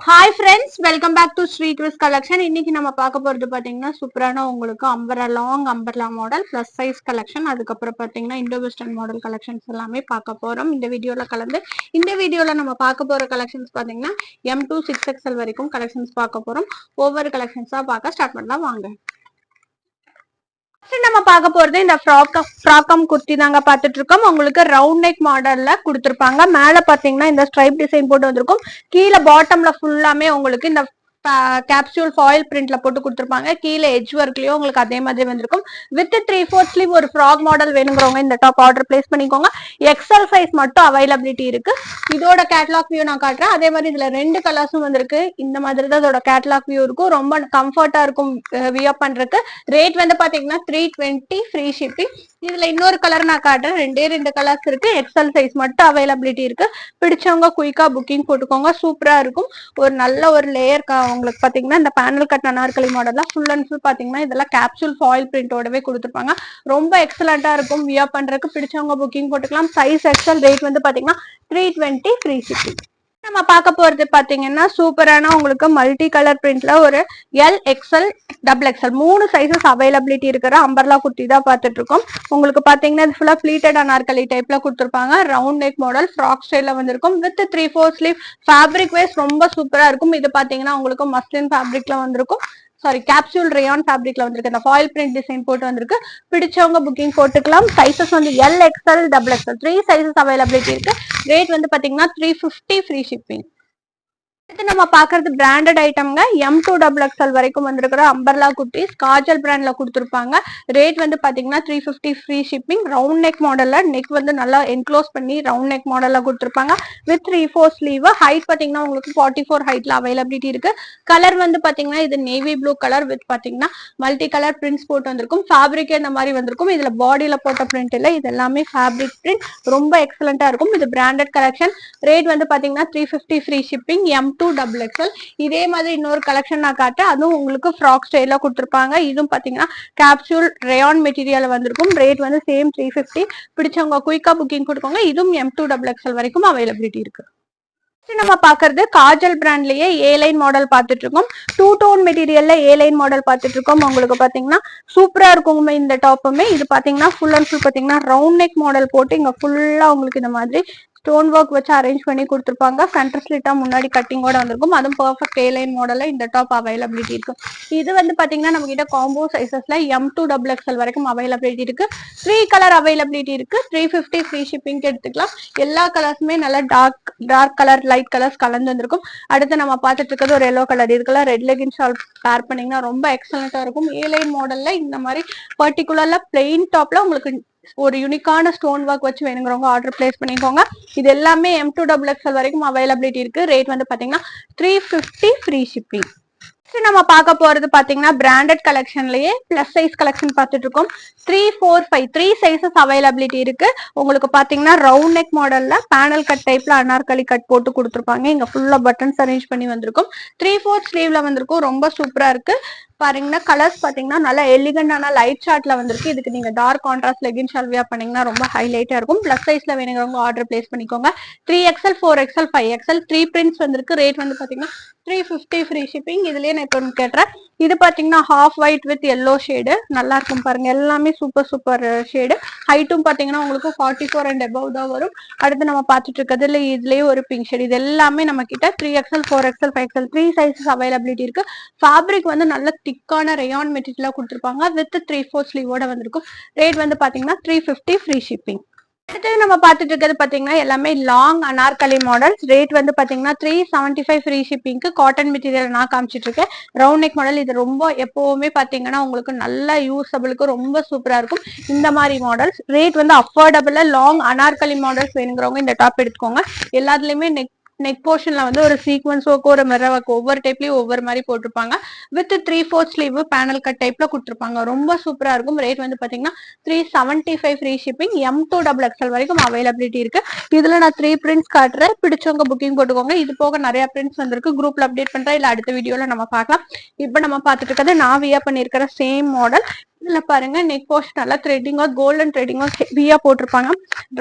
Hi friends, welcome back to Sri Twist Collection. இன்னைக்கு நம்ம பார்க்க போறது பாத்தீங்கன்னா சூப்பரான உங்களுக்கு long umbrella model plus size collection. அதுக்கப்புறம் பாத்தீங்கன்னா இண்டோ வெஸ்டர்ன் மாடல் கலெக்ஷன்ஸ் எல்லாமே பார்க்க போறோம் இந்த வீடியோல நம்ம பார்க்க போற கலெக்ஷன்ஸ் பாத்தீங்கன்னா M2 6XL வரைக்கும் கலெக்ஷன்ஸ் பார்க்க போறோம். ஒவ்வொரு கலெக்ஷன்ஸா பார்க்க ஸ்டார்ட் பண்ணலாம் வாங்க. நம்ம பார்க்க போறது இந்த ஃப்ராக்கம் குர்த்தி தாங்க பார்த்துட்டு இருக்கோம். உங்களுக்கு ரவுண்ட் நெக் மாடல்ல கொடுத்துருப்பாங்க. மேல பாத்தீங்கன்னா இந்த ஸ்ட்ரைப் டிசைன் போட்டு வந்திருக்கும். கீழே பாட்டம்ல ஃபுல்லாமே உங்களுக்கு இந்த கேப்சூல் ஃபாயில் பிரிண்ட்ல போட்டு கொடுத்துருப்பாங்க. கீழே எட்ஜ் ஒர்க்லயும் உங்களுக்கு அதே மாதிரி வந்திருக்கும். வித் 3/4 ஸ்லீவ் ஒரு ஃப்ராக் மாடல் வேணுங்கிறவங்க இந்த டாப் ஆர்டர் பிளேஸ் பண்ணிக்கோங்க. எக்ஸல் சைஸ் மட்டும் அவைலபிலிட்டி இருக்கு. இதோட கேட்லாக் வியூ நான் காட்டுறேன். அதே மாதிரி இதுல 2 கலர்ஸும் வந்திருக்கு. இந்த மாதிரி தான் இதோட கேட்லாக் வியூ இருக்கும். ரொம்ப கம்ஃபர்ட்டா இருக்கும் வியூ பண்றதுக்கு. ரேட் வந்து பாத்தீங்கன்னா 320 ஃப்ரீ ஷிப்பிங். இதுல இன்னொரு கலர் நான் காட்டுறேன். 2 கலர்ஸ் இருக்கு. எக்ஸல் சைஸ் மட்டும் அவைலபிலிட்டி இருக்கு. பிடிச்சவங்க குயிக்கா புக்கிங் போட்டுக்கோங்க. சூப்பரா இருக்கும். ஒரு நல்ல ஒரு லேயர் உங்களுக்கு பாத்தீங்கன்னா இந்த பேனல் கட் அனார்கலி மாடல்ல ஃபுல் அண்ட் ஃபுல் பாத்தீங்கன்னா இதெல்லாம் கேப்சூல் ஃபாயில் பிரிண்டோடவே கொடுத்துருப்பாங்க. ரொம்ப எக்ஸலண்டா இருக்கும். வியர் பண்றதுக்கு பிடிச்சவங்க புக்கிங் போட்டுக்கலாம். Size XL. ரேட் வந்து பாத்தீங்கன்னா 320 ஃப்ரீ ஷிப்பிங். நம்ம பார்க்க போறது பாத்தீங்கன்னா சூப்பரான உங்களுக்கு மல்டி கலர் பிரிண்ட்ல ஒரு XL XXL 3 சைசஸ் அவைலபிலிட்டி இருக்கிற அம்பர்லா குர்த்தி தான் பார்த்துட்டு இருக்கோம். உங்களுக்கு பாத்தீங்கன்னா இது ஃபுல்லா ஃபிளீட்டட் அனார்கலி டைப்ல கொடுத்துருப்பாங்க. ரவுண்ட் நெக் மாடல் ஃப்ராக் ஸ்டைல்ல வந்திருக்கும். With 3/4 sleeve. ஃபேப்ரிக் வைஸ் ரொம்ப சூப்பரா இருக்கும். இது பாத்தீங்கன்னா உங்களுக்கு மஸ்லின் ஃபேப்ரிக்ல வந்திருக்கும். கேப்சூல் ரேயான் ஃபேப்ரிக்ல வந்திருக்கு. இந்த ஃபாயில் பிரிண்ட் டிசைன் போட்டு வந்திருக்கு. பிடிச்சவங்க புக்கிங் போட்டுக்கலாம். சைசஸ் வந்து XL XXL 3 சைசஸ் அவைலபிலிட்டி இருக்கு. ரேட் வந்து பாத்தீங்கன்னா 350 ஃப்ரீ ஷிப்பிங். அடுத்து நம்ம பாக்குறது பிராண்டட் ஐட்டம்ங்க. M2 XXL வரைக்கும் வந்திருக்கிற அம்பர்லா குர்த்திஸ் காஜல் பிராண்ட்ல கொடுத்துருப்பாங்க. ரேட் வந்து பாத்தீங்கன்னா 350 ஃப்ரீ ஷிப்பிங். ரவுண்ட் நெக் மாடல்ல நெக் வந்து நல்லா என்க்ளோஸ் பண்ணி ரவுண்ட் நெக் மாடல்ல கொடுத்துருப்பாங்க. With 3/4 sleeve. ஹைட் பாத்தீங்கன்னா உங்களுக்கு 44 ஹைட்ல அவைலபிலிட்டி இருக்கு. கலர் வந்து பாத்தீங்கன்னா இது நேவி ப்ளூ கலர் வித் பாத்தீங்கன்னா மல்டி கலர் பிரிண்ட்ஸ் போட்டு வந்திருக்கும். ஃபேப்ரிக் இந்த மாதிரி வந்திருக்கும். இதுல பாடியில போட்ட பிரிண்ட் இல்ல, இது எல்லாமே ஃபேப்ரிக் பிரிண்ட். ரொம்ப எக்ஸலண்டா இருக்கும். இது பிராண்டட் கலெக்ஷன். ரேட் வந்து பாத்தீங்கன்னா 350 ஃப்ரீ ஷிப்பிங். M2 XXL. இதே மாதிரி இன்னொரு கலெக்ஷன் நான் காட்டேன். அதுவும் உங்களுக்கு ஃப்ராக் ஸ்டைல கொடுத்துருப்பாங்க. இதுவும் பாத்தீங்கன்னா கேப்சூல் ரேயான் மெட்டீரியல் வந்திருக்கும். ரேட் வந்து சேம் 350. பிடிச்சவங்க குயிக்கா புக்கிங் கொடுக்கோங்க. இதுவும் M2 XXL வரைக்கும் அவைலபிலிட்டி இருக்கு. நம்ம பாக்குறது காஜல் பிராண்ட்லயே ஏ லைன் மாடல் பார்த்துட்டு இருக்கோம். 2 டோன் மெட்டீரியல்ல ஏ லைன் மாடல் பார்த்துட்டு இருக்கோம். உங்களுக்கு பாத்தீங்கன்னா சூப்பரா இருக்கும் இந்த டாப்புமே. இது பாத்தீங்கன்னா ஃபுல் அண்ட் ஃபுல் பாத்தீங்கன்னா ரவுண்ட் நெக் மாடல் போட்டு இங்க ஃபுல்லா உங்களுக்கு இந்த மாதிரி ஸ்டோன் ஒர்க் வச்சு அரேஞ்ச் பண்ணி கொடுத்துருப்பாங்க. சென்டர் ஸ்லிட்டா முன்னாடி கட்டிங்கோட வந்திருக்கும். அதுவும் பர்ஃபெக்ட் ஏ லைன் மாடல்ல இந்த டாப் அவைலபிலிட்டி இருக்கு. இது வந்து பாத்தீங்கன்னா நம்ம கிட்ட காம்போ சைசஸ்ல M2 XXL வரைக்கும் அவைலபிலிட்டி இருக்கு. 3 கலர் அவைலபிலிட்டி இருக்கு. 350 ஃப்ரீ ஷிப்பிங் எடுத்துக்கலாம். எல்லா கலர்ஸுமே நல்லா டார்க் கலர் லைட் கலர்ஸ் கலந்து வந்திருக்கும். அடுத்து நம்ம பார்த்துட்டு இருக்கிறது ஒரு எல்லோ கலர். இதுக்கெல்லாம் ரெட் லெகின் ஷால் பேர் பண்ணீங்கன்னா ரொம்ப எக்ஸலண்டா இருக்கும். ஏ லைன் மாடல்ல இந்த மாதிரி பர்டிகுலர்ல பிளெயின் டாப்ல உங்களுக்கு ஒரு யூனிக்கான ஸ்டோன் ஒர்க் வச்சு வேணுங்கிறவங்க ஆர்டர் பிளேஸ் பண்ணிக்கோங்க. இது எல்லாமே M2 XXL வரைக்கும் அவைலபிலிட்டி இருக்கு. ரேட் வந்து பாத்தீங்கன்னா 350 ஃப்ரீ ஷிப்பிங். நம்ம பார்க்க போறது பாத்தீங்கன்னா பிராண்டட் கலெக்ஷன்லயே பிளஸ் சைஸ் கலெக்ஷன் பார்த்துட்டு இருக்கோம். 3, 4, 5 3 சைசஸ் அவைலபிலிட்டி இருக்கு. உங்களுக்கு பாத்தீங்கன்னா ரவுண்ட் நெக் மாடல்ல பேனல் கட் டைப்ல அனார்கலி கட் போட்டு கொடுத்துருப்பாங்க. இங்க ஃபுல்லா பட்டன்ஸ் அரேஞ்ச் பண்ணி வந்திருக்கும். 3/4 ஸ்லீவ்ல வந்திருக்கும். ரொம்ப சூப்பரா இருக்கு. பாருங்கன்னா கலர்ஸ் பாத்தீங்கன்னா நல்லா எலிகண்டான லைட் ஷார்ட்ல வந்திருக்கு. இதுக்கு நீங்க dark contrast legging shawl wear பண்ணீங்கன்னா ரொம்ப ஹைலைட்டா இருக்கும். பிளஸ் சைஸ்ல வேணுங்கிறவங்க ஆர்டர் பிளேஸ் பண்ணிக்கோங்க. 3XL 4XL 5XL 3 பிரிண்ட்ஸ் வந்திருக்கு. ரேட் வந்து பாத்தீங்கன்னா 350 ஃப்ரீ ஷிப்பிங். இதுலயே நான் இப்போ கேட்டுறேன். இது பாத்தீங்கன்னா half white with yellow shade நல்லா இருக்கும் பாருங்க. எல்லாமே சூப்பர் ஷேடு. ஹைட்டும் பாத்தீங்கன்னா உங்களுக்கு 44 அண்ட் அபவ் தான் வரும். அடுத்து நம்ம பார்த்துட்டு இருக்கிறதுல இதுலயே ஒரு பிங்க் ஷேடு. இது எல்லாமே நம்ம கிட்ட 3XL 4XL 5XL 3 sizes availability இருக்கு. ஃபேப்ரிக் வந்து நல்ல திக்கான ரேயான் மெட்டீரியலா கொடுத்துருப்பாங்க. வித் 3/4 ஸ்லீவோட வந்திருக்கும். ரேட் வந்து பாத்தீங்கன்னா 350 ஃப்ரீ ஷிப்பிங். அடுத்தது நம்ம பார்த்துட்டு இருக்கிறது பாத்தீங்கன்னா எல்லாமே லாங் அனார்கலி மாடல்ஸ். ரேட் வந்து பாத்தீங்கன்னா 375 ஃப்ரீ ஷிப்பிங்க்கு. காட்டன் மெட்டீரியல் நான் காமிச்சிட்டு இருக்கேன். Round neck model. இது ரொம்ப எப்பவுமே பாத்தீங்கன்னா உங்களுக்கு நல்ல யூஸபிளுக்கு ரொம்ப சூப்பரா இருக்கும் இந்த மாதிரி மாடல்ஸ். ரேட் வந்து அஃபோர்டபுளா லாங் அனார்கலி மாடல்ஸ் வேணுங்கிறவங்க இந்த டாப் எடுத்துக்கோங்க. எல்லாத்துலயுமே நெக் போர்ஷன்ல வந்து ஒரு சீக்வன்ஸ் ஒர்க் ஒரு மிரர் ஒர்க் ஒவ்வொரு டைப்லயும் ஒவ்வொரு மாதிரி போட்டிருப்பாங்க. வித் 3/4 ஸ்லீவ் பேனல் கட் டைப்ல கொடுத்துருப்பாங்க. ரொம்ப சூப்பரா இருக்கும். ரேட் வந்து பாத்தீங்கன்னா 375 ஃப்ரீ ஷிப்பிங். M2 XXL வரைக்கும் அவைலபிலிட்டி இருக்கு. இதுல நான் 3 பிரிண்ட்ஸ் காட்டுறேன். பிடிச்சவங்க புக்கிங் போட்டுக்கோங்க. இது போக நிறைய பிரிண்ட்ஸ் வந்திருக்கு. குரூப்ல அப்டேட் பண்றேன். இல்ல அடுத்த வீடியோல நம்ம பார்க்கலாம். இப்ப நம்ம பார்த்துட்டு இருக்கிறது நான் வியர் பண்ணிருக்கிற சேம் மாடல். இதுல பாருங்க நெக் போர்ஷன் நல்லா த்ரெட்டிங்கா கோல்டன் த்ரெட்டிங்கா ஹெவியா போட்டிருப்பாங்க.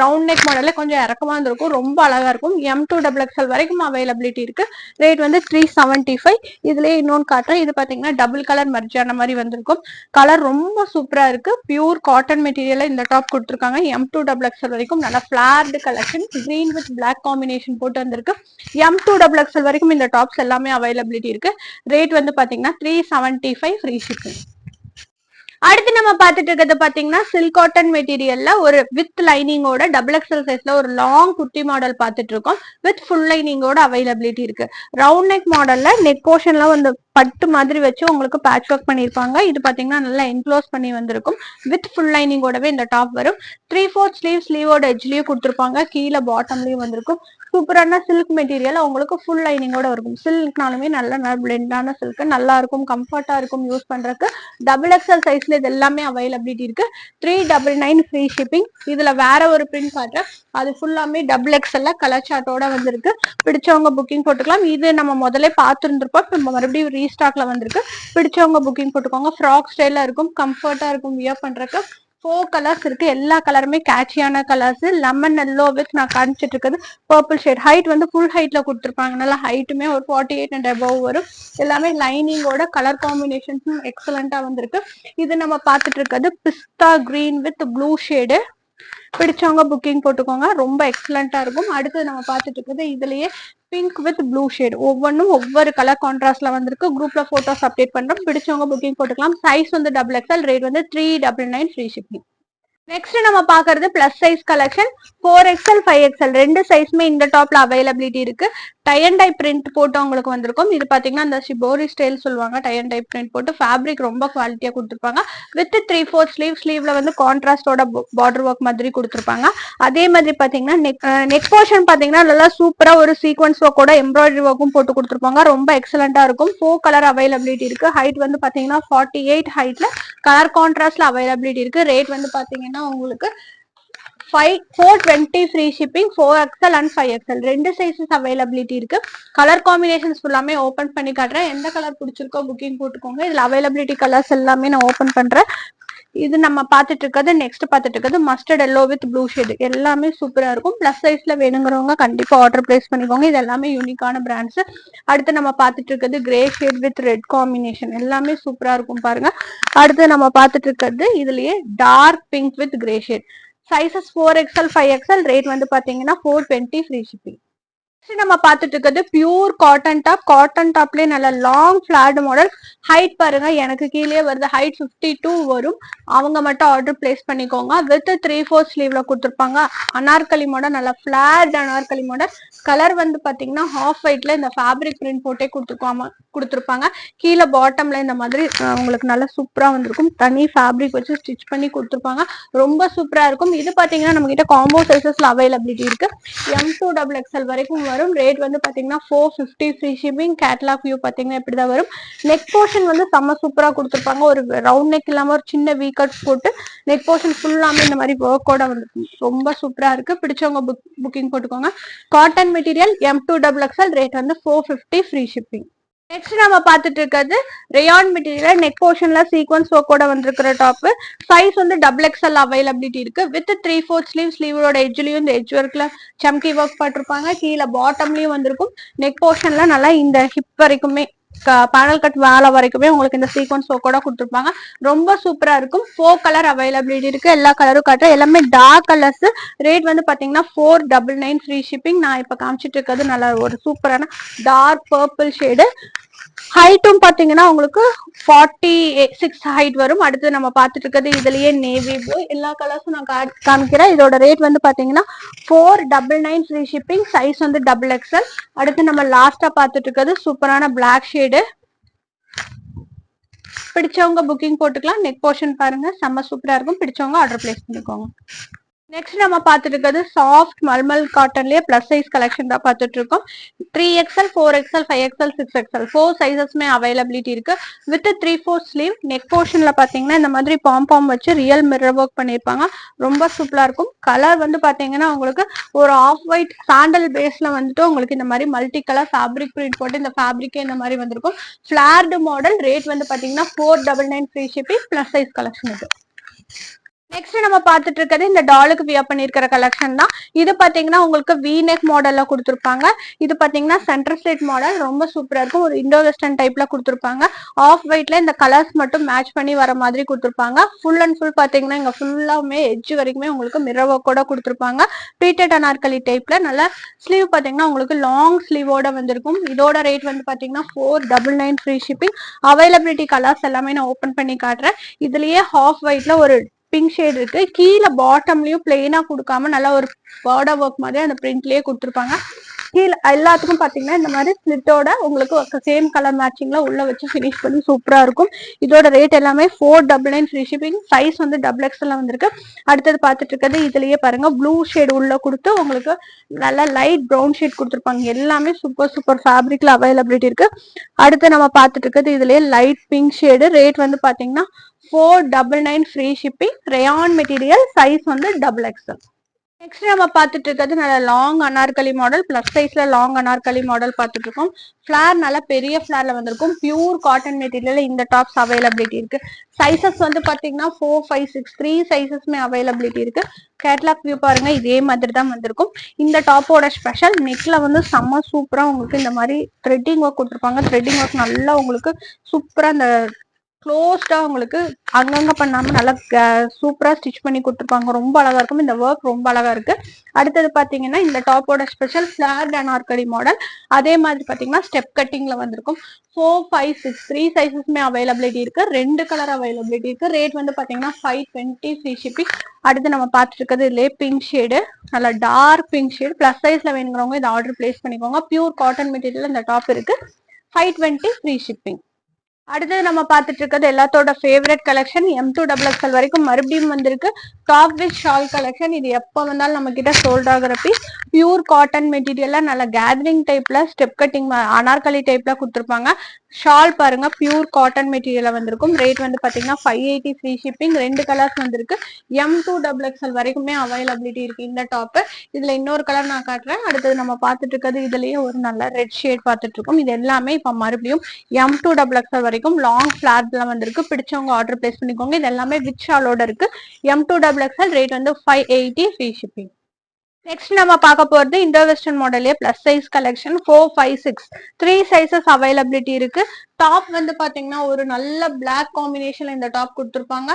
ரவுண்ட் நெக் மாடல்ல கொஞ்சம் இறக்கமா இருந்திருக்கும், ரொம்ப அழகா இருக்கும். M2XXL வரைக்கும் அவைலபிலிட்டி இருக்கு. ரேட் வந்து 375. இதுலயே இன்னொன்னு காட்டுறேன். இது பாத்தீங்கன்னா டபுள் கலர் மர்ஜான மாதிரி வந்திருக்கும். கலர் ரொம்ப சூப்பரா இருக்கு. பியூர் காட்டன் மெட்டீரியல்ல இந்த டாப் கொடுத்துருக்காங்க. M2XXL வரைக்கும் நல்லா flared collection, green with black combination போட்டு வந்திருக்கு. M2XXL வரைக்கும் இந்த டாப்ஸ் எல்லாமே அவைலபிலிட்டி இருக்கு. ரேட் வந்து பாத்தீங்கன்னா 375 ஃப்ரீ ஷிப்பிங். அடுத்து நம்ம பாத்துட்டு இருக்கிறது பாத்தீங்கன்னா சில்க் காட்டன் மெட்டீரியல்ல ஒரு வித் லைனிங்கோட XXL சைஸ்ல ஒரு லாங் குர்த்தி மாடல் பாத்துட்டு இருக்கோம். வித் ஃபுல் லைனிங்கோட அவைலபிலிட்டி இருக்கு. ரவுண்ட் நெக் மாடல்ல நெக் போர்ஷன்ல வந்து பட்டு மாதிரி வச்சு உங்களுக்கு பேட்ச் ஒர்க் பண்ணிருப்பாங்க. இது பாத்தீங்கன்னா நல்லா என்க்ளோஸ் பண்ணி வந்திருக்கும். வித் ஃபுல் லைனிங்கோடவே இந்த டாப் வரும். 3/4 ஸ்லீவோட எட்ஜ்லயும் கொடுத்துருப்பாங்க. கீழே பாட்டம்லயும் வந்திருக்கும். சூப்பரான சில்க் மெட்டீரியல் உங்களுக்கு ஃபுல் லைனிங்கோட இருக்கும். சில்க்னாலுமே நல்ல பிளெண்டான சில்க், நல்லா இருக்கும், கம்ஃபர்டா இருக்கும் யூஸ் பண்றதுக்கு. XXL சைஸ்ல இது எல்லாமே அவைலபிலிட்டி இருக்கு. 399 ஃப்ரீ ஷிப்பிங். இதுல வேற ஒரு பிரிண்ட் காட்டுறேன். அது ஃபுல்லாமே XXL கலர் சார்ட்டோட வந்திருக்கு. பிடிச்சவங்க புக்கிங் போட்டுக்கலாம். இது நம்ம முதல்ல பார்த்துருந்துருப்போம், நம்ம மறுபடியும் ரீஸ்டாக்ல வந்திருக்கு. பிடிச்சவங்க புக்கிங் போட்டுக்கோங்க. ஃப்ராக் ஸ்டைலா இருக்கும், கம்ஃபர்டா இருக்கும் வியர் பண்றதுக்கு. 4 கலர்ஸ் இருக்கு. எல்லா கலருமே கேட்சியான கலர்ஸ். லெமன் எல்லோ வித் நான் காமிச்சிட்டு இருக்கிறது பர்பிள் ஷேட். ஹைட் வந்து ஃபுல் ஹைட்ல கொடுத்துருப்பாங்க. நல்லா ஹைட்டுமே ஒரு 48 and above வரும். எல்லாமே லைனிங்கோட கலர் காம்பினேஷன்ஸும் எக்ஸலண்டா வந்திருக்கு. இது நம்ம பார்த்துட்டு இருக்கிறது பிஸ்தா கிரீன் வித் ப்ளூ ஷேடு. பிடிச்சவங்க புக்கிங் போட்டுக்கோங்க, ரொம்ப எக்ஸலண்டா இருக்கும். அடுத்து நம்ம பார்த்துட்டு இருக்கிறது இதுலயே பிங்க் வித் ப்ளூ ஷேட். ஒவ்வொன்றும் ஒவ்வொரு கலர் கான்ட்ராஸ்ட்ல வந்திருக்கு. குரூப்ல போட்டோஸ் அப்டேட் பண்றோம். பிடிச்சவங்க புக்கிங் போட்டுக்கலாம். சைஸ் வந்து XXL. ரேட் வந்து 399 ஃப்ரீ ஷிப்பிங். நெக்ஸ்ட் நம்ம பாக்குறது plus size collection. 4XL 5XL ரெண்டு சைஸ்மே இந்த டாப்ல அவைலபிலிட்டி இருக்கு. டை அண்ட் டை பிரிண்ட் போட்டு உங்களுக்கு வந்திருக்கும். இது பாத்தீங்கன்னா இந்த ஷிபோரி ஸ்டைல் சொல்லுவாங்க. டை அண்ட் டை பிரிண்ட் போட்டு ஃபேப்ரிக் ரொம்ப குவாலிட்டியா கொடுத்துருப்பாங்க. வித் 3/4 ஸ்லீவ்ல வந்து கான்ட்ராஸ்டோட பார்டர் ஒர்க் மாதிரி கொடுத்துருப்பாங்க. அதே மாதிரி பாத்தீங்கன்னா நெக் போர்ஷன் பாத்தீங்கன்னா நல்லா சூப்பரா ஒரு சீக்வன்ஸ் ஒர்க்கோட எம்ப்ராய்டரி ஒர்க்கும் போட்டு கொடுத்துருப்பாங்க. ரொம்ப எக்ஸலண்டா இருக்கும். 4 கலர் அவைலபிலிட்டி இருக்கு. ஹைட் வந்து பாத்தீங்கன்னா 48 ஹைட்ல கலர் கான்ட்ராஸ்ட்ல அவைலபிலிட்டி இருக்கு. ரேட் வந்து பாத்தீங்கன்னா உங்களுக்கு 420 free shipping. 4XL and 5XL ரெண்டு சைஸஸ் அவைலபிலிட்டி இருக்கு. கலர் காம்பினேஷன்ஸ் ஃபுல்லாமே ஓபன் பண்ணி காட்டுறேன். எந்த கலர் பிடிச்சிருக்கோ புக்கிங் போட்டுக்கோங்க. இதுல அவைலபிலிட்டி கலர்ஸ் எல்லாமே நான் ஓபன் பண்றேன். இது நம்ம பார்த்துட்டு இருக்கிறது நெக்ஸ்ட் பார்த்துட்டு இருக்கிறது mustard yellow with blue shade. எல்லாமே சூப்பரா இருக்கும். பிளஸ் சைஸ்ல வேணுங்கிறவங்க கண்டிப்பா ஆர்டர் பிளேஸ் பண்ணிக்கோங்க. இது எல்லாமே யூனிக்கான பிராண்ட்ஸ். அடுத்து நம்ம பார்த்துட்டு இருக்கிறது grey shade with red combination. எல்லாமே சூப்பரா இருக்கும் பாருங்க. அடுத்து நம்ம பார்த்துட்டு இருக்கிறது இதுலயே dark pink with grey shade. Sizes 4XL 5XL. Rate வந்து பாத்தீங்கன்னா 420 ஃப்ரீ ஷிப்பிங். நம்ம பார்த்துட்டு இருக்கிறது பியூர் காட்டன் டாப். காட்டன் டாப்லயே நல்ல லாங் பிளாட் மாடல். ஹைட் பாருங்க எனக்கு கீழே வருது. ஹைட் 52 வரும். அவங்க மட்டும் ஆர்டர் பிளேஸ் பண்ணிக்கோங்க. வித் 3/4 ஸ்லீவ்ல கொடுத்துருப்பாங்க. அனார்கலி மாடல், நல்ல பிளாட் அனார்கலி மாடல். கலர் வந்து பாத்தீங்கன்னா ஹாஃப் ஒயிட்ல இந்த ஃபேப்ரிக் பிரிண்ட் போட்டே கொடுத்துருப்பாங்க. கீழே பாட்டம்ல இந்த மாதிரி உங்களுக்கு நல்லா சூப்பரா வந்திருக்கும். தனி ஃபேப்ரிக் வச்சு ஸ்டிச் பண்ணி கொடுத்துருப்பாங்க. ரொம்ப சூப்பரா இருக்கும். இது பாத்தீங்கன்னா நம்ம கிட்ட காம்போ சைசஸ்ல அவைலபிலிட்டி இருக்கு. M2XXL வரைக்கும் வரும். ரேட் வந்து பாத்தீங்கன்னா 450 ஃப்ரீ ஷிப்பிங். கேட்லாக் வியூ பாத்தீங்கன்னா இப்படிதான் வரும். நெக் போர்ஷன் வந்து செம்ம சூப்பரா கொடுத்துருப்பாங்க. ஒரு ரவுண்ட் நெக் இல்லாம ஒரு சின்ன வீ கட் போட்டு நெக் போர்ஷன் ஃபுல்லாமே இந்த மாதிரி ஒர்க்கோட வந்து ரொம்ப சூப்பரா இருக்கு. பிடிச்சவங்க புக்கிங் போட்டுக்கோங்க. Cotton material M2XXL. ரேட் வந்து 450 ஃப்ரீ ஷிப்பிங். நெக்ஸ்ட் நம்ம பார்த்துட்டு இருக்கிறது ரேயான் மெட்டீரியல். நெக் போர்ஷன்ல சீக்வன்ஸ் ஒர்க்கோட வந்திருக்கிற டாப். சைஸ் வந்து XXL அவைலபிலிட்டி இருக்கு. வித் 3/4 ஸ்லீவோட எட்ஜ்லயும் இந்த எட்ஜ் ஒர்க்ல சம்கி ஒர்க் போட்டிருப்பாங்க. கீழே பாட்டம்லயும் வந்திருக்கும். நெக் போர்ஷன்ல நல்லா இந்த ஹிப் வரைக்குமே பேனல் கட் மேல வரைக்குமே உங்களுக்கு இந்த சீக்வன்ஸ் ஒர்க்கோட கொடுத்துருப்பாங்க. ரொம்ப சூப்பரா இருக்கும். 4 கலர் அவைலபிலிட்டி இருக்கு. எல்லா கலரும் காட்டுறேன். எல்லாமே டார்க் கலர்ஸ். ரேட் வந்து பாத்தீங்கன்னா 499 ஃப்ரீ ஷிப்பிங். நான் இப்ப காமிச்சிட்டு இருக்கிறது நல்ல ஒரு சூப்பரான டார்க் பர்பிள் ஷேடு. ஹைட்டும் பாத்தீங்கன்னா உங்களுக்கு 46 ஹைட் வரும். அடுத்து நம்ம பார்த்துட்டு இருக்கிறது இதுலயே நேவி ப்ளூ. எல்லா கலர்ஸும் நான் காமிக்கிறேன். இதோட ரேட் வந்து பாத்தீங்கன்னா 499 ஃப்ரீ ஷிப்பிங். சைஸ் வந்து XXL. அடுத்து நம்ம லாஸ்டா பார்த்துட்டு இருக்கிறது சூப்பரான பிளாக் ஷேடு. பிடிச்சவங்க புக்கிங் போட்டுக்கலாம். நெக் போர்ஷன் பாருங்க செம்ம சூப்பரா இருக்கும். பிடிச்சவங்க ஆர்டர் பிளேஸ் பண்ணிக்கோங்க. நெக்ஸ்ட் நம்ம பார்த்துட்டு இருக்கிறது சாஃப்ட் மல்மல் காட்டன்லயே பிளஸ் சைஸ் கலெக்ஷன் தான் பார்த்துட்டு இருக்கோம். 3XL 4XL 5XL 6XL 4 சைசஸ்மே அவைலபிலிட்டி இருக்கு. With 3/4 sleeve. நெக் போர்ஷன்ல பாத்தீங்கன்னா இந்த மாதிரி பாம் வச்சு ரியல் மிரர் ஒர்க் பண்ணிருப்பாங்க. ரொம்ப சூப்பரா இருக்கும். கலர் வந்து பாத்தீங்கன்னா உங்களுக்கு ஒரு ஆஃப் ஒயிட் சாண்டல் பேஸ்ல வந்துட்டு உங்களுக்கு இந்த மாதிரி மல்டி கலர் ஃபேப்ரிக் பிரிண்ட் போட்டு இந்த ஃபேப்ரிக்கே இந்த மாதிரி வந்திருக்கும். ஃபிளார்டு மாடல். ரேட் வந்து பாத்தீங்கன்னா 499 free shipping. Plus size collection இது. நெக்ஸ்ட் நம்ம பார்த்துட்டு இருக்கிறது இந்த டாலுக்கு வியர் பண்ணிருக்கிற கலெக்ஷன் தான். இது பாத்தீங்கன்னா உங்களுக்கு வி நெக் மாடல்ல கொடுத்துருப்பாங்க. இது பாத்தீங்கன்னா சென்டர் ஸ்ட்ரெயிட் மாடல். ரொம்ப சூப்பரா இருக்கும். ஒரு இண்டோ வெஸ்டர்ன் டைப்ல கொடுத்துருப்பாங்க. ஆஃப் ஒயிட்ல இந்த கலர்ஸ் மட்டும் மேட்ச் பண்ணி வர மாதிரி கொடுத்துருப்பாங்க. ஃபுல் அண்ட் ஃபுல் பாத்தீங்கன்னா இங்க ஃபுல்லாமே எட்ஜ் வரைக்குமே உங்களுக்கு மிரர் ஒர்க் கூட கொடுத்துருப்பாங்க. ப்ளீட்டட் அனார்கலி டைப்ல நல்ல ஸ்லீவ் பாத்தீங்கன்னா உங்களுக்கு லாங் ஸ்லீவோட வந்திருக்கும். இதோட ரேட் வந்து பாத்தீங்கன்னா 499 ஃப்ரீ ஷிப்பிங். அவைலபிலிட்டி கலர்ஸ் எல்லாமே நான் ஓபன் பண்ணி காட்டுறேன். இதுலயே ஹாஃப் ஒயிட்ல ஒரு பிங்க் ஷேட் இருக்கு. கீழே பாட்டம்லயும் பிளெயினா கொடுக்காம நல்லா ஒரு பார்டர் ஒர்க் மாதிரி அந்த பிரிண்ட்லயே கொடுத்துருப்பாங்க. கீழே எல்லாத்துக்கும் பாத்தீங்கன்னா இந்த மாதிரி ஸ்லிட்டோட உங்களுக்கு சேம் கலர் மேட்சிங்ல உள்ள வச்சு பினிஷ் பண்ணி சூப்பரா இருக்கும். இதோட ரேட் எல்லாமே 499 ஃப்ரீ ஷிப்பிங். சைஸ் வந்து XXL வந்திருக்கு. அடுத்தது பார்த்துட்டு இருக்கிறது இதுலயே பாருங்க ப்ளூ ஷேட் உள்ள கொடுத்து உங்களுக்கு நல்லா லைட் ப்ரௌன் ஷேட் கொடுத்துருப்பாங்க. எல்லாமே சூப்பர் ஃபேப்ரிக்ல அவைலபிலிட்டி இருக்கு. அடுத்து நம்ம பார்த்துட்டு இருக்கிறது இதுலயே லைட் பிங்க் ஷேடு. ரேட் வந்து பாத்தீங்கன்னா 499 free shipping. Rayon material. Size வந்து XXL. நெக்ஸ்ட் நம்ம பார்த்துட்டு இருக்கிறது நல்ல லாங் அனார்கலி மாடல். பிளஸ் சைஸ்ல லாங் அனார்கலி மாடல் பார்த்துட்டு இருக்கோம். ஃபிளார் நல்ல பெரிய ஃபிளார்ல வந்திருக்கும். பியூர் காட்டன் மெட்டீரியல் இந்த டாப்ஸ் அவைலபிலிட்டி இருக்கு. சைசஸ் வந்து பாத்தீங்கன்னா 4, 5, 6 3 சைசஸ்மே அவைலபிலிட்டி இருக்கு. கேட்லாக் வியூ பாருங்க இதே மாதிரி தான் வந்திருக்கும். இந்த டாப்போட ஸ்பெஷல் நெக்ல வந்து செம்ம சூப்பரா உங்களுக்கு இந்த மாதிரி த்ரெட்டிங் ஒர்க் கொடுத்துருப்பாங்க. த்ரெட்டிங் ஒர்க் நல்லா உங்களுக்கு சூப்பரா இந்த க்ளோஸ்டா உங்களுக்கு அங்கங்க பண்ணாம நல்லா சூப்பரா ஸ்டிச் பண்ணி கொடுத்துருப்பாங்க. ரொம்ப அழகா இருக்கும். இந்த ஒர்க் ரொம்ப அழகா இருக்கு. அடுத்தது பாத்தீங்கன்னா இந்த டாப்போட ஸ்பெஷல் ஃபிளார்ட் அனார்கலி மாடல். அதே மாதிரி பாத்தீங்கன்னா ஸ்டெப் கட்டிங்ல வந்திருக்கும். 4, 5, 6 3 சைசஸ்மே அவைலபிலிட்டி இருக்கு. 2 கலர் அவைலபிலிட்டி இருக்கு. ரேட் வந்து பாத்தீங்கன்னா 520 ஃப்ரீ ஷிப்பிங். அடுத்து நம்ம பார்த்துட்டு இருக்கிறது இதுலயே பிங்க் ஷேடு. நல்லா டார்க் பிங்க் ஷேடு. பிளஸ் சைஸ்ல வேணுங்கிறவங்க இதை ஆர்டர் பிளேஸ் பண்ணிக்கோங்க. பியூர் காட்டன் மெட்டீரியல் இந்த டாப் இருக்கு. 520 ஃப்ரீ ஷிப்பிங். அடுத்தது நம்ம பார்த்துட்டு இருக்கிறது எல்லாத்தோட ஃபேவரட் கலெக்ஷன் M2XXL வரைக்கும் மறுபடியும் வந்திருக்கு. Top with shawl collection. இது எப்போ வந்தாலும் நம்ம கிட்ட சோல்ட் ஆகிற பீஸ். பியூர் காட்டன் மெட்டீரியல்ல நல்ல கேதரிங் டைப்ல ஸ்டெப் கட்டிங் அனார்கலி டைப்ல கொடுத்துருப்பாங்க. ஷால் பாருங்க பியூர் காட்டன் மெட்டீரியல் வந்திருக்கும். ரேட் வந்து பாத்தீங்கன்னா 580 ஃப்ரீ ஷிப்பிங். 2 கலர்ஸ் வந்திருக்கு. M2XXL வரைக்குமே அவைலபிலிட்டி இருக்கு இந்த டாப். இதுல இன்னொரு கலர் நான் காட்டுறேன். அடுத்தது நம்ம பார்த்துட்டு இருக்கிறது இதுலயே ஒரு நல்ல ரெட் ஷேட் பார்த்துட்டு இருக்கோம். இது எல்லாமே இப்ப மறுபடியும் M2XXL வரைக்கும் லாங் ஃபிளாட்ல வந்திருக்கு. பிடிச்சவங்க ஆர்டர் பிளேஸ் பண்ணிக்கோங்க. இது எல்லாமே வித் ஷாலோட இருக்கு. M2XXL ரேட் வந்து 580 ஃப்ரீ ஷிப்பிங். நெக்ஸ்ட் நம்ம பார்க்க போறது இண்டோ வெஸ்டர்ன் மாடல்லே plus size collection 4, 5, 6 3 sizes availability இருக்கு. டாப் வந்து பாத்தீங்கன்னா ஒரு நல்ல பிளாக் காம்பினேஷன்ல இந்த டாப் கொடுத்துருப்பாங்க.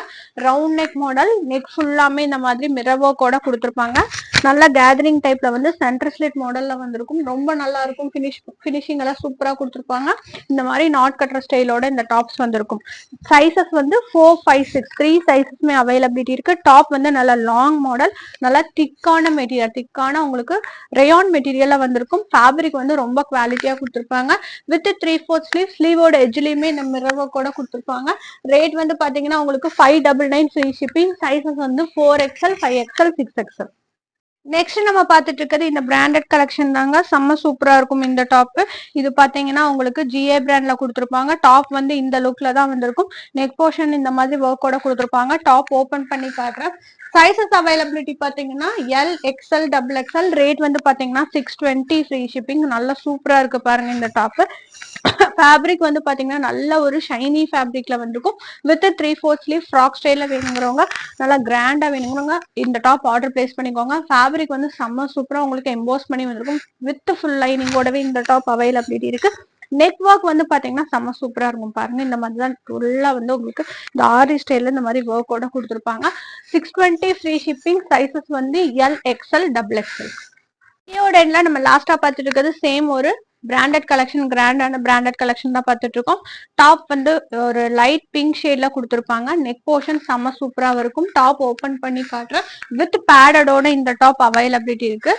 Round neck model. நெக் ஃபுல்லாமே இந்த மாதிரி மிரர் ஒர்க்கோட கொடுத்துருப்பாங்க. நல்ல கேதரிங் டைப்ல வந்து சென்டர் ஸ்லிட் மாடல்ல வந்திருக்கும். ரொம்ப நல்லா இருக்கும். பினிஷிங் எல்லாம் சூப்பரா கொடுத்துருப்பாங்க. இந்த மாதிரி நாட் கட்டர் ஸ்டைலோட இந்த டாப்ஸ் வந்திருக்கும். சைசஸ் வந்து 4, 5, 6 3 சைசஸ்மே அவைலபிலிட்டி இருக்கு. டாப் வந்து நல்ல லாங் மாடல். நல்லா திக்கான மெட்டீரியல். திக்கான உங்களுக்கு ரேயான் மெட்டீரியல்ல வந்திருக்கும். ஃபேப்ரிக் வந்து ரொம்ப குவாலிட்டியா கொடுத்துருப்பாங்க. With 3/4 sleeve. ஸ்லீவோட எட்ஜ்லயுமே இந்த மிரர் ஒர்க்கோட கொடுத்துருப்பாங்க. ரேட் வந்து பாத்தீங்கன்னா உங்களுக்கு 599 ஃப்ரீ ஷிப்பிங். சைசஸ் வந்து 4XL 5XL 6XL. நெக்ஸ்ட் நம்ம பார்த்துட்டு இருக்கிறது இந்த பிராண்டட் கலெக்ஷன் தாங்க. செம்ம சூப்பரா இருக்கும் இந்த டாப். இது பாத்தீங்கன்னா உங்களுக்கு GA பிராண்ட்ல கொடுத்துருப்பாங்க. டாப் வந்து இந்த லுக்ல தான் வந்திருக்கும். நெக் போர்ஷன் இந்த மாதிரி ஒர்க்கோட கொடுத்துருப்பாங்க. டாப் ஓபன் பண்ணி காட்டுறேன். சைசஸ் அவைலபிலிட்டி பாத்தீங்கன்னா LXL XXL. ரேட் வந்து பாத்தீங்கன்னா 620 ஃப்ரீ ஷிப்பிங். நல்லா சூப்பரா இருக்கு பாருங்க இந்த டாப். ஃபேப்ரிக் வந்து பாத்தீங்கன்னா நல்ல ஒரு ஷைனி ஃபேப்ரிக்ல வந்திருக்கும். வித் 3/4 ஸ்லீவ் ஃப்ராக் ஸ்டைல வேணுங்கிறவங்க நல்லா கிராண்டா வேணுங்கிறவங்க இந்த டாப் ஆர்டர் பிளேஸ் பண்ணிக்கோங்க. ஃபேப்ரிக் வந்து செம்ம சூப்பரா உங்களுக்கு எம்போஸ் பண்ணி வந்திருக்கும். வித் ஃபுல் லைனிங்கோடவே இந்த டாப் அவைலபிலிட்டி இருக்கு. நெக் ஒர்க் வந்து பாத்தீங்கன்னா செம்ம சூப்பரா இருக்கும் பாருங்க. இந்த மாதிரி தான் ஃபுல்லா வந்து உங்களுக்கு இந்த ஆரி ஸ்டைல்ல இந்த மாதிரி ஒர்க்கோட கொடுத்துருப்பாங்க. 620 ஃப்ரீ ஷிப்பிங். சைசஸ் வந்து LXL XXL. நம்ம லாஸ்டா பார்த்துட்டு இருக்கிறது சேம் ஒரு பிராண்டட் கலெக்ஷன். கிராண்டான பிராண்டட் கலெக்ஷன் தான் பார்த்துட்டு இருக்கோம். டாப் வந்து ஒரு லைட் பிங்க் ஷேட்ல கொடுத்துருப்பாங்க. நெக் போர்ஷன் செம்ம சூப்பரா இருக்கும். டாப் ஓபன் பண்ணி காட்டுறேன். வித் பேடடோட இந்த டாப் அவைலபிலிட்டி இருக்கு.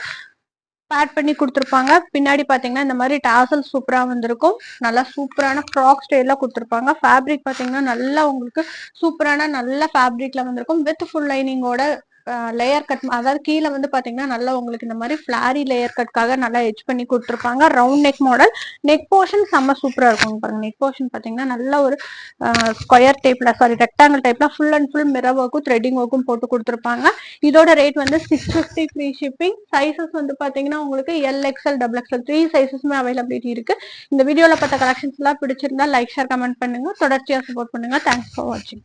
பேட் பண்ணி கொடுத்துருப்பாங்க. பின்னாடி பாத்தீங்கன்னா இந்த மாதிரி டாசல் சூப்பரா வந்திருக்கும். நல்லா சூப்பரான ஃப்ராக் ஸ்டைல்ல கொடுத்துருப்பாங்க. ஃபேப்ரிக் பாத்தீங்கன்னா நல்லா உங்களுக்கு சூப்பரான நல்ல ஃபேப்ரிக்ல வந்திருக்கும். வித் ஃபுல் லைனிங்கோட லேயர் கட், அதாவது கீழே வந்து பாத்தீங்கன்னா நல்லா உங்களுக்கு இந்த மாதிரி ஃபிளாரி லேயர் கட்காக நல்லா எட்ஜ் பண்ணி கொடுத்துருப்பாங்க. Round neck model. Neck portion செம்ம சூப்பரா இருக்கும் பாருங்க. நெக் போர்ஷன் பாத்தீங்கன்னா நல்ல ஒரு ஸ்கொயர் டைப்ல, சாரி ரெக்டாங்கிள் டைப்ல ஃபுல் அண்ட் ஃபுல் மிரர் ஒர்க்கும் த்ரெட்டிங் ஒர்க்கும் போட்டு கொடுத்துருப்பாங்க. இதோட ரேட் வந்து 650 ஃப்ரீ ஷிப்பிங். சைசஸ் வந்து பாத்தீங்கன்னா உங்களுக்கு LXL XXL 3 சைசஸுமே அவைலபிலிட்டி இருக்கு. இந்த வீடியோல பார்த்த கலெக்ஷன்ஸ் எல்லாம் பிடிச்சிருந்தா லைக் ஷேர் கமெண்ட் பண்ணுங்க. தொடர்ச்சியா சப்போர்ட் பண்ணுங்க. தேங்க்ஸ் ஃபார் வாட்சிங்.